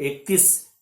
31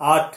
8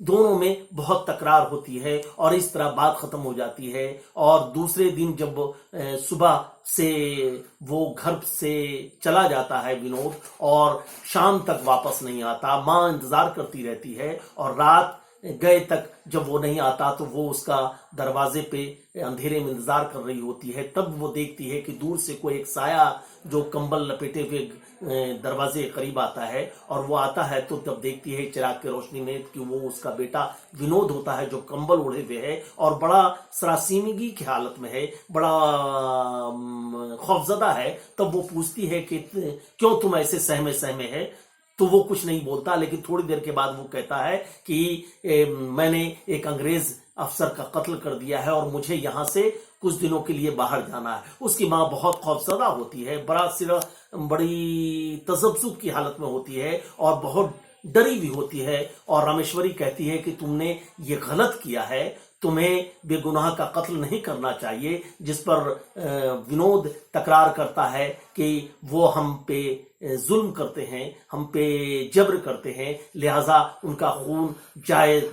دونوں میں بہت تکرار ہوتی ہے اور اس طرح بات ختم ہو جاتی ہے. اور دوسرے دن جب صبح سے وہ گھر سے چلا جاتا ہے ونود اور شام تک واپس نہیں آتا، ماں انتظار کرتی رہتی ہے اور رات گئے تک جب وہ نہیں آتا تو وہ اس کا دروازے پہ اندھیرے میں انتظار کر رہی ہوتی ہے. تب وہ دیکھتی ہے کہ دور سے کوئی ایک سایہ جو کمبل لپیٹے ہوئے دروازے قریب آتا ہے، اور وہ آتا ہے تو تب دیکھتی ہے چراغ کی روشنی میں کہ وہ اس کا بیٹا ونود ہوتا ہے جو کمبل اڑے ہوئے ہے اور بڑا سراسیمگی کی حالت میں ہے، بڑا خوفزدہ ہے. تب وہ پوچھتی ہے کہ کیوں تم ایسے سہمے سہمے ہے؟ تو وہ کچھ نہیں بولتا، لیکن تھوڑی دیر کے بعد وہ کہتا ہے کہ میں نے ایک انگریز افسر کا قتل کر دیا ہے اور مجھے یہاں سے کچھ دنوں کے لیے باہر جانا ہے. اس کی ماں بہت خوفزدہ ہوتی ہے، بڑی تذبذب کی حالت میں ہوتی ہے اور بہت ڈری ہوئی ہوتی ہے. اور رامیشوری کہتی ہے کہ تم نے یہ غلط کیا ہے، تمہیں بے گناہ کا قتل نہیں کرنا چاہیے. جس پر ونود تکرار کرتا ہے کہ وہ ہم پہ ظلم کرتے ہیں، ہم پہ جبر کرتے ہیں، لہذا ان کا خون جائز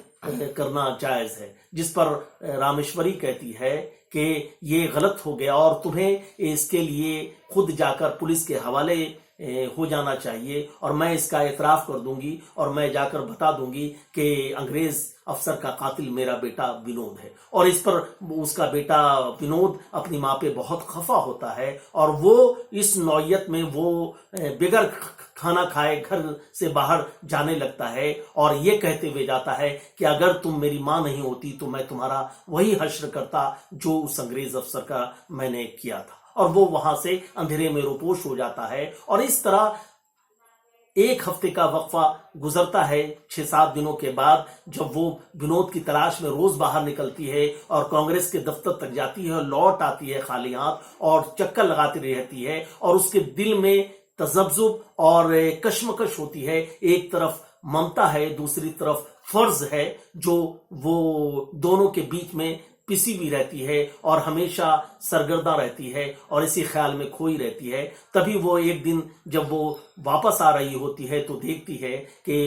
کرنا جائز ہے. جس پر رامیشوری کہتی ہے کہ یہ غلط ہو گیا اور تمہیں اس کے لیے خود جا کر پولیس کے حوالے ہو جانا چاہیے، اور میں اس کا اعتراف کر دوں گی اور میں جا کر بتا دوں گی کہ انگریز افسر کا قاتل میرا بیٹا ونود ہے. اور اس پر اس کا بیٹا ونود اپنی ماں پہ بہت خفا ہوتا ہے اور وہ اس نوعیت میں وہ بغیر کھانا کھائے گھر سے باہر جانے لگتا ہے اور یہ کہتے ہوئے جاتا ہے کہ اگر تم میری ماں نہیں ہوتی تو میں تمہارا وہی حشر کرتا جو اس انگریز افسر کا میں نے کیا تھا. اور وہ وہاں سے اندھیرے میں روپوش ہو جاتا ہے. اور اس طرح ایک ہفتے کا وقفہ گزرتا ہے. 6-7 دنوں کے بعد جب وہ ونود کی تلاش میں روز باہر نکلتی ہے اور کانگریس کے دفتر تک جاتی ہے اور لوٹ آتی ہے خالی ہاتھ اور چکر لگاتی رہتی ہے، اور اس کے دل میں تذبذب اور کشمکش ہوتی ہے. ایک طرف ممتا ہے، دوسری طرف فرض ہے، جو وہ دونوں کے بیچ میں پسی بھی رہتی ہے اور ہمیشہ سرگرداں رہتی ہے اور اسی خیال میں کھوئی رہتی ہے. تبھی وہ ایک دن جب وہ واپس آ رہی ہوتی ہے تو دیکھتی ہے کہ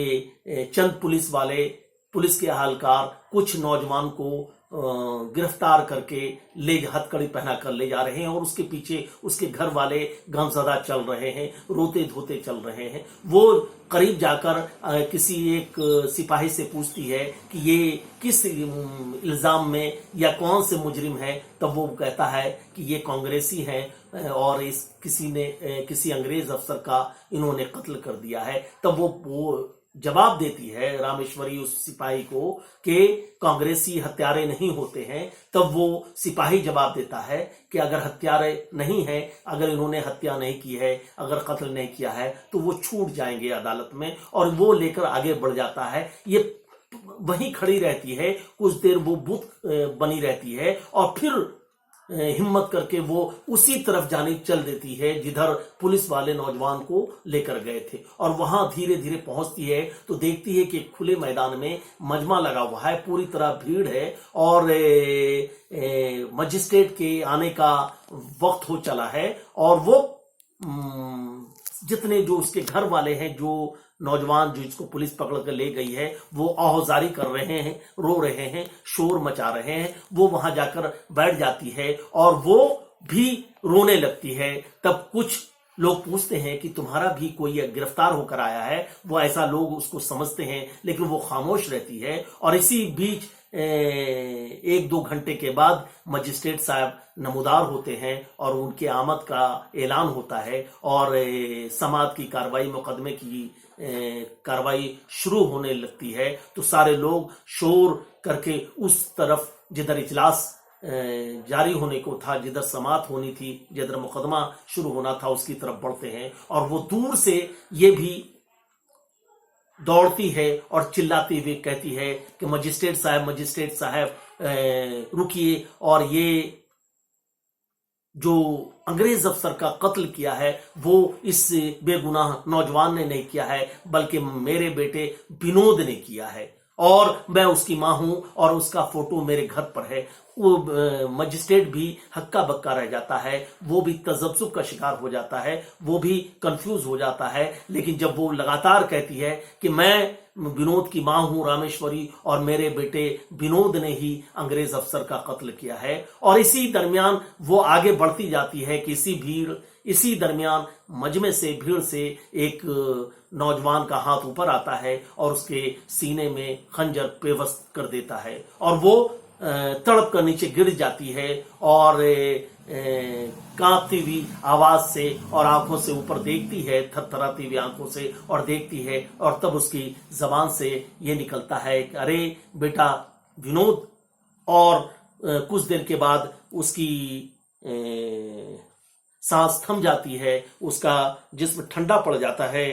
چند پولیس کے اہلکار کچھ نوجوان کو گرفتار کر کے ہتھکڑی پہنا کر لے جا رہے ہیں اور اس کے پیچھے اس کے گھر والے غمزدہ چل رہے ہیں، روتے دھوتے چل رہے ہیں. وہ قریب جا کر کسی ایک سپاہی سے پوچھتی ہے کہ یہ کس الزام میں یا کون سے مجرم ہے. تب وہ کہتا ہے کہ یہ کانگریسی ہیں اور کسی انگریز افسر کا انہوں نے قتل کر دیا ہے. تب وہ جواب دیتی ہے رامیشوری اس سپاہی کو کہ کانگریسی ہتھیارے نہیں ہوتے ہیں. تب وہ سپاہی جواب دیتا ہے کہ اگر ہتھیارے نہیں ہیں، اگر انہوں نے ہتیا نہیں کی ہے، اگر قتل نہیں کیا ہے تو وہ چھوٹ جائیں گے عدالت میں. اور وہ لے کر آگے بڑھ جاتا ہے. یہ وہیں کھڑی رہتی ہے، کچھ دیر وہ بت بنی رہتی ہے اور پھر ہمت کر کے وہ اسی طرف جانے چل دیتی ہے جدھر پولیس والے نوجوان کو لے کر گئے تھے. اور وہاں دھیرے دھیرے پہنچتی ہے تو دیکھتی ہے کہ کھلے میدان میں مجمع لگا ہوا ہے، پوری طرح بھیڑ ہے اور مجسٹریٹ کے آنے کا وقت ہو چلا ہے. اور وہ جتنے جو اس کے گھر والے ہیں، جو نوجوان جس کو پولیس پکڑ کر لے گئی ہے، وہ آہوزاری کر رہے ہیں، رو رہے ہیں، شور مچا رہے ہیں. وہ وہاں جا کر بیٹھ جاتی ہے اور وہ بھی رونے لگتی ہے. تب کچھ لوگ پوچھتے ہیں کہ تمہارا بھی کوئی گرفتار ہو کر آیا ہے. وہ ایسا لوگ اس کو سمجھتے ہیں لیکن وہ خاموش رہتی ہے. اور اسی بیچ 1-2 گھنٹے کے بعد مجسٹریٹ صاحب نمودار ہوتے ہیں اور ان کے آمد کا اعلان ہوتا ہے اور سماعت کی کاروائی، مقدمے کی کاروائی شروع ہونے لگتی ہے. تو سارے لوگ شور کر کے اس طرف جدھر اجلاس جاری ہونے کو تھا، جدھر سماعت ہونی تھی، جدھر مقدمہ شروع ہونا تھا، اس کی طرف بڑھتے ہیں. اور وہ دور سے یہ بھی دوڑتی ہے اور چلاتی ہوئی کہتی ہے کہ مجسٹریٹ صاحب رکیے، اور یہ جو انگریز افسر کا قتل کیا ہے وہ اس بے گناہ نوجوان نے نہیں کیا ہے بلکہ میرے بیٹے ونود نے کیا ہے. اور میں اس کی ماں ہوں اور اس کا فوٹو میرے گھر پر ہے. وہ مجسٹریٹ بھی ہکا بکا رہ جاتا ہے, وہ بھی تذبذب کا شکار ہو جاتا ہے, وہ بھی کنفیوز ہو جاتا ہے. لیکن جب وہ لگاتار کہتی ہے کہ میں ونود کی ماں ہوں رامیشوری, اور میرے بیٹے ونود نے ہی انگریز افسر کا قتل کیا ہے, اور اسی درمیان وہ آگے بڑھتی جاتی ہے کہ اسی درمیان مجمع سے بھیڑ سے ایک نوجوان کا ہاتھ اوپر آتا ہے اور اس کے سینے میں خنجر پیوست کر دیتا ہے, اور وہ تڑپ کر نیچے گر جاتی ہے اور کانپتی ہوئی آواز سے اور آنکھوں سے اوپر دیکھتی ہے, تھر تھراتی ہوئی آنکھوں سے اور دیکھتی ہے, اور تب اس کی زبان سے یہ نکلتا ہے کہ ارے بیٹا ونود. اور کچھ دیر کے بعد اس کی سانس تھم جاتی ہے, اس کا جسم ٹھنڈا پڑ جاتا ہے.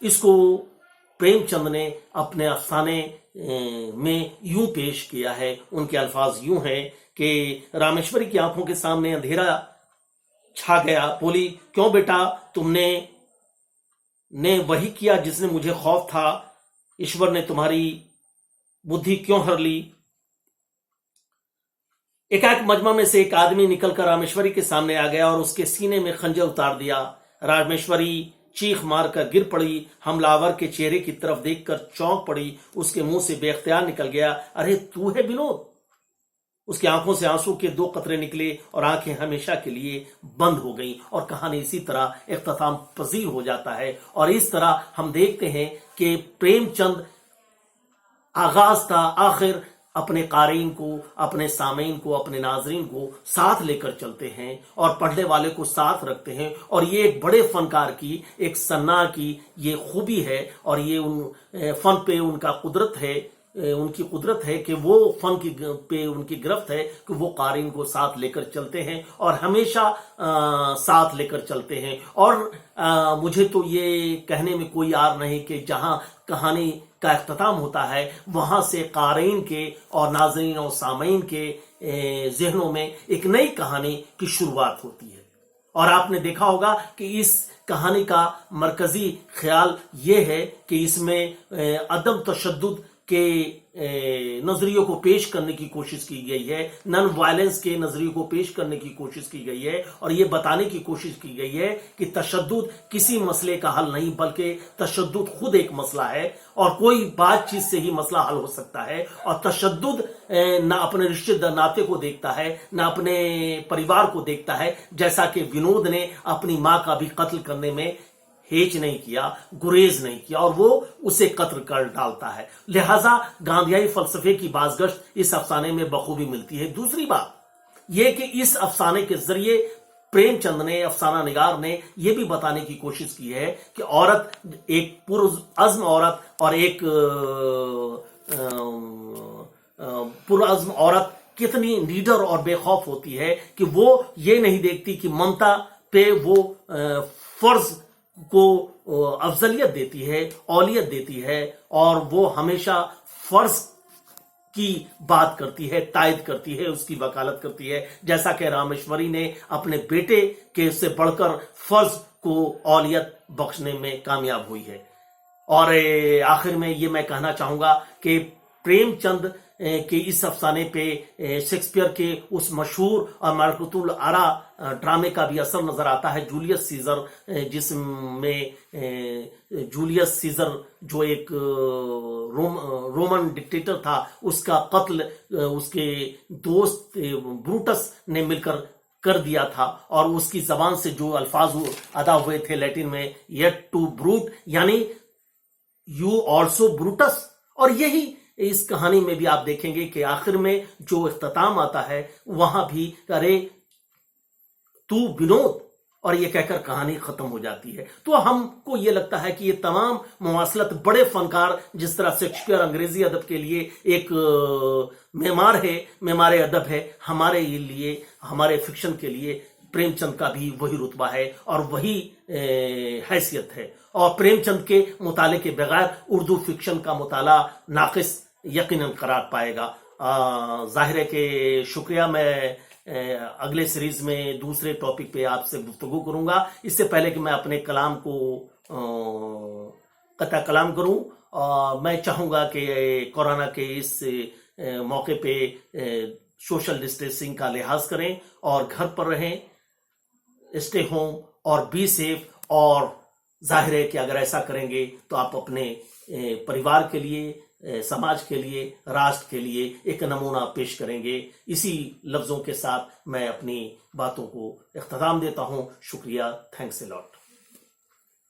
اس کو پریم چند نے اپنے افسانے میں یوں پیش کیا ہے, ان کے الفاظ یوں ہیں کہ رامیشوری کی آنکھوں کے سامنے اندھیرا چھا گیا. بولی, کیوں بیٹا, تم نے وہی کیا جس نے مجھے خوف تھا. ایشور نے تمہاری بدھی کیوں ہر لی. ایک مجمع میں سے ایک آدمی نکل کر رامیشوری کے سامنے آ گیا اور اس کے سینے میں خنجر اتار دیا. رامیشوری چیخ مار کر گر پڑی, حملہ آور کے چہرے کی طرف دیکھ کر چونک پڑی. اس کے منہ سے بے اختیار نکل گیا, ارے تو ہے ونود. اس کی آنکھوں سے آنسو کے 2 قطرے نکلے اور آنکھیں ہمیشہ کے لیے بند ہو گئیں, اور کہانی اسی طرح اختتام پذیر ہو جاتا ہے. اور اس طرح ہم دیکھتے ہیں کہ پریم چند آغاز تا آخر اپنے قارئین کو, اپنے سامعین کو, اپنے ناظرین کو ساتھ لے کر چلتے ہیں اور پڑھنے والے کو ساتھ رکھتے ہیں. اور یہ ایک بڑے فنکار کی, ایک صناع کی یہ خوبی ہے, اور یہ فن پہ ان کا قدرت ہے, ان کی قدرت ہے کہ وہ فن پہ ان کی گرفت ہے کہ وہ قارئین کو ساتھ لے کر چلتے ہیں اور ہمیشہ ساتھ لے کر چلتے ہیں. اور مجھے تو یہ کہنے میں کوئی عار نہیں کہ جہاں کہانی کا اختتام ہوتا ہے وہاں سے قارئین کے اور ناظرین اور سامعین کے ذہنوں میں ایک نئی کہانی کی شروعات ہوتی ہے. اور آپ نے دیکھا ہوگا کہ اس کہانی کا مرکزی خیال یہ ہے کہ اس میں عدم تشدد کے نظریوں کو پیش کرنے کی کوشش کی گئی ہے, نن وائلنس کے نظریوں کو پیش کرنے کی کوشش کی گئی ہے, اور یہ بتانے کی کوشش کی گئی ہے کہ تشدد کسی مسئلے کا حل نہیں بلکہ تشدد خود ایک مسئلہ ہے, اور کوئی بات چیز سے ہی مسئلہ حل ہو سکتا ہے. اور تشدد نہ اپنے رشتے ناطے کو دیکھتا ہے نہ اپنے پریوار کو دیکھتا ہے, جیسا کہ ونود نے اپنی ماں کا بھی قتل کرنے میں ہیچ نہیں کیا, گریز نہیں کیا, اور وہ اسے قتل کر ڈالتا ہے. لہذا گاندھیائی فلسفے کی بازگشت اس افسانے میں بخوبی ملتی ہے. دوسری بات یہ کہ اس افسانے کے ذریعے پریم چند نے, افسانہ نگار نے یہ بھی بتانے کی کوشش کی ہے کہ عورت, ایک پرعزم عورت اور ایک پرعزم عورت کتنی نیڈر اور بے خوف ہوتی ہے کہ وہ یہ نہیں دیکھتی کہ ممتا پہ وہ فرض کو افضلیت دیتی ہے, اولیت دیتی ہے, اور وہ ہمیشہ فرض کی بات کرتی ہے, تائید کرتی ہے, اس کی وکالت کرتی ہے, جیسا کہ رامیشوری نے اپنے بیٹے کے سے بڑھ کر فرض کو اولیت بخشنے میں کامیاب ہوئی ہے. اور آخر میں یہ میں کہنا چاہوں گا کہ پریم چند کہ اس افسانے پہ شیکسپیئر کے اس مشہور اور معرکۃ العرا ڈرامے کا بھی اثر نظر آتا ہے, جولیس سیزر, جس میں جولیس سیزر جو ایک رومن ڈکٹیٹر تھا, اس کا قتل اس کے دوست بروٹس نے مل کر دیا تھا, اور اس کی زبان سے جو الفاظ ادا ہوئے تھے لیٹن میں, یٹ ٹو بروٹ یعنی یو آلسو بروٹس. اور یہی اس کہانی میں بھی آپ دیکھیں گے کہ آخر میں جو اختتام آتا ہے وہاں بھی ارے تو ونود, اور یہ کہہ کر کہانی ختم ہو جاتی ہے. تو ہم کو یہ لگتا ہے کہ یہ تمام مواصلت بڑے فنکار, جس طرح شیکسپیئر انگریزی ادب کے لیے ایک معمار ہے, معمار ادب ہے, ہمارے لیے, ہمارے فکشن کے لیے پریم چند کا بھی وہی رتبہ ہے اور وہی حیثیت ہے. اور پریم چند کے مطالعے کے بغیر اردو فکشن کا مطالعہ ناقص یقیناً قرار پائے گا. ظاہر ہے کہ شکریہ. میں اگلے سیریز میں دوسرے ٹاپک پہ آپ سے گفتگو کروں گا. اس سے پہلے کہ میں اپنے کلام کو قطع کلام کروں، میں چاہوں گا کہ کورونا کے اس موقع پہ سوشل ڈسٹینسنگ کا لحاظ کریں اور گھر پر رہیں، اسٹے ہوم اور بی سیف. اور ظاہر ہے کہ اگر ایسا کریں گے تو آپ اپنے پریوار کے لیے، سماج کے لیے، راشٹر کے لیے ایک نمونہ پیش کریں گے. اسی لفظوں کے ساتھ میں اپنی باتوں کو اختتام دیتا ہوں. شکریہ. تھینکس اے لاٹ.